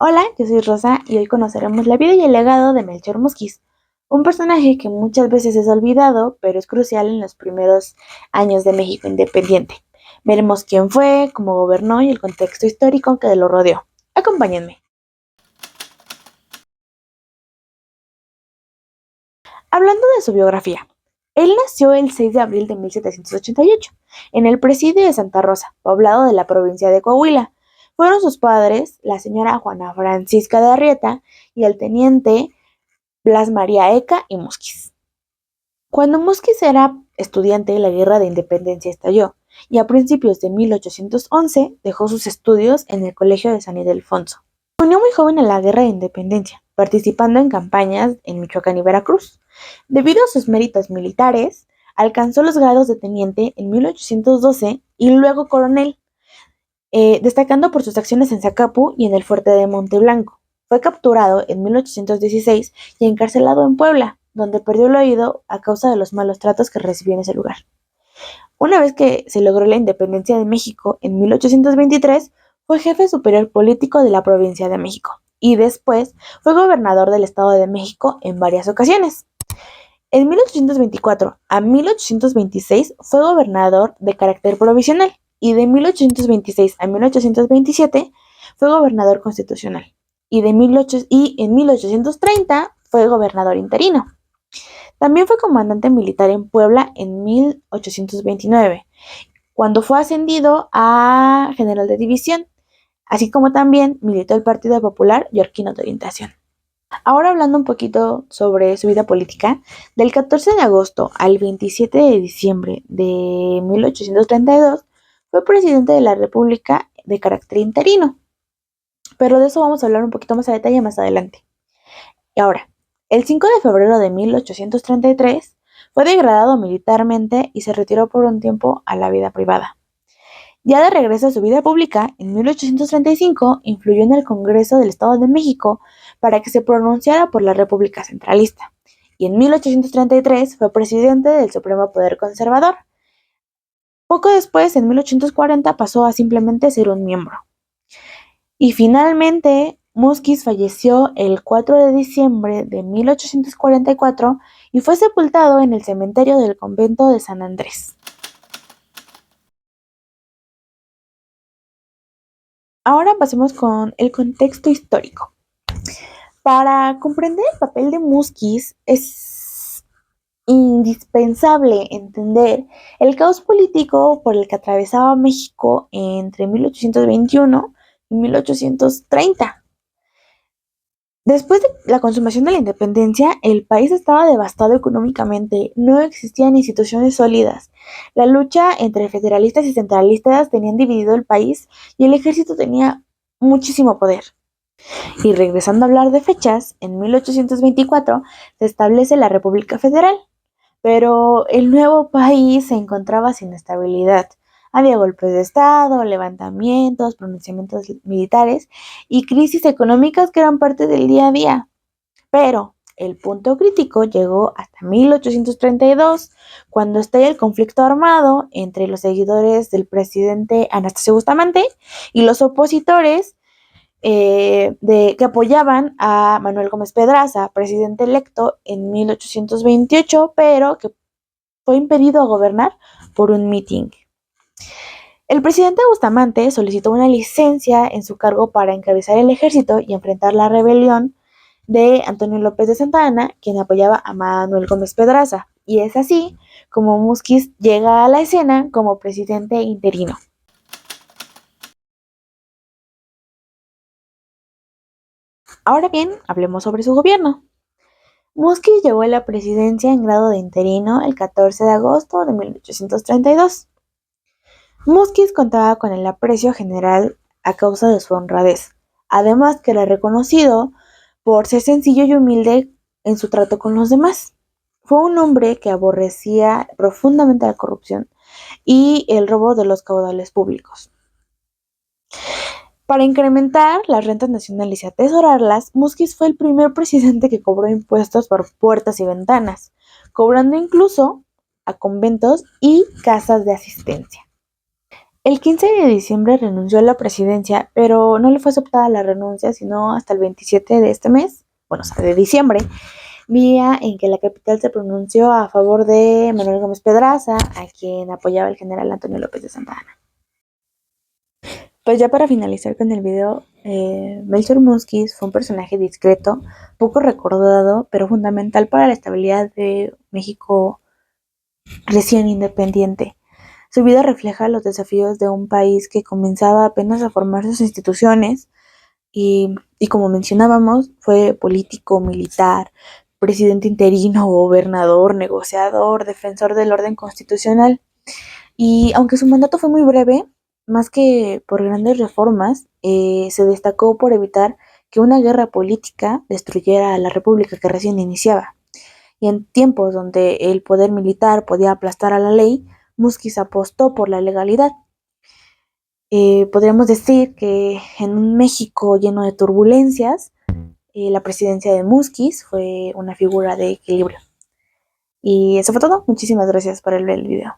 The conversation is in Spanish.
Hola, yo soy Rosa y hoy conoceremos la vida y el legado de Melchor Múzquiz, un personaje que muchas veces es olvidado, pero es crucial en los primeros años de México independiente. Veremos quién fue, cómo gobernó y el contexto histórico que lo rodeó. Acompáñenme. Hablando de su biografía, él nació el 6 de abril de 1788 en el presidio de Santa Rosa, poblado de la provincia de Coahuila. Fueron sus padres, la señora Juana Francisca de Arrieta y el teniente Blas María Eca y Múzquiz. Cuando Múzquiz era estudiante, la Guerra de Independencia estalló y a principios de 1811 dejó sus estudios en el Colegio de San Ildefonso. Se unió muy joven a la Guerra de Independencia, participando en campañas en Michoacán y Veracruz. Debido a sus méritos militares, alcanzó los grados de teniente en 1812 y luego coronel, destacando por sus acciones en Zacapu y en el fuerte de Monteblanco. Fue capturado en 1816 y encarcelado en Puebla, donde perdió el oído a causa de los malos tratos que recibió en ese lugar. Una vez que se logró la independencia de México en 1823, fue jefe superior político de la provincia de México y después fue gobernador del Estado de México en varias ocasiones. En 1824 a 1826 fue gobernador de carácter provisional y de 1826 a 1827 fue gobernador constitucional y en 1830 fue gobernador interino. También fue comandante militar en Puebla en 1829, cuando fue ascendido a general de división, así como también militó el Partido Popular Yorquino de Orientación. Ahora hablando un poquito sobre su vida política, del 14 de agosto al 27 de diciembre de 1832 fue presidente de la República de carácter interino, pero de eso vamos a hablar un poquito más a detalle más adelante. Y ahora, el 5 de febrero de 1833 fue degradado militarmente y se retiró por un tiempo a la vida privada. Ya de regreso a su vida pública, en 1835 influyó en el Congreso del Estado de México para que se pronunciara por la República Centralista, y en 1833 fue presidente del Supremo Poder Conservador. Poco después, en 1840, pasó a simplemente ser un miembro. Y finalmente, Múzquiz falleció el 4 de diciembre de 1844 y fue sepultado en el cementerio del convento de San Andrés. Ahora pasemos con el contexto histórico. Para comprender el papel de Múzquiz es indispensable entender el caos político por el que atravesaba México entre 1821 y 1830. Después de la consumación de la independencia, el país estaba devastado económicamente, no existían instituciones sólidas. La lucha entre federalistas y centralistas tenían dividido el país y el ejército tenía muchísimo poder. Y regresando a hablar de fechas, en 1824 se establece la República Federal, pero el nuevo país se encontraba sin estabilidad. Había golpes de Estado, levantamientos, pronunciamientos militares y crisis económicas que eran parte del día a día. Pero el punto crítico llegó hasta 1832, cuando estalla el conflicto armado entre los seguidores del presidente Anastasio Bustamante y los opositores que apoyaban a Manuel Gómez Pedraza, presidente electo en 1828, pero que fue impedido a gobernar por un mitin. El presidente Bustamante solicitó una licencia en su cargo para encabezar el ejército y enfrentar la rebelión de Antonio López de Santa Anna, quien apoyaba a Manuel Gómez Pedraza, y es así como Múzquiz llega a la escena como presidente interino. Ahora bien, hablemos sobre su gobierno. Múzquiz llegó a la presidencia en grado de interino el 14 de agosto de 1832. Múzquiz contaba con el aprecio general a causa de su honradez, además que era reconocido por ser sencillo y humilde en su trato con los demás. Fue un hombre que aborrecía profundamente la corrupción y el robo de los caudales públicos. Para incrementar las rentas nacionales y atesorarlas, Múzquiz fue el primer presidente que cobró impuestos por puertas y ventanas, cobrando incluso a conventos y casas de asistencia. El 15 de diciembre renunció a la presidencia, pero no le fue aceptada la renuncia sino hasta el 27 de este mes, bueno, o sea, de diciembre, día en que la capital se pronunció a favor de Manuel Gómez Pedraza, a quien apoyaba el general Antonio López de Santa Anna. Pues ya para finalizar con el video, Melchor Múzquiz fue un personaje discreto, poco recordado, pero fundamental para la estabilidad de México recién independiente. Su vida refleja los desafíos de un país que comenzaba apenas a formar sus instituciones y como mencionábamos, fue político, militar, presidente interino, gobernador, negociador, defensor del orden constitucional. Y aunque su mandato fue muy breve, más que por grandes reformas, se destacó por evitar que una guerra política destruyera a la república que recién iniciaba. Y en tiempos donde el poder militar podía aplastar a la ley, Musquiz apostó por la legalidad. Podríamos decir que en un México lleno de turbulencias, la presidencia de Musquiz fue una figura de equilibrio. Y eso fue todo. Muchísimas gracias por ver el video.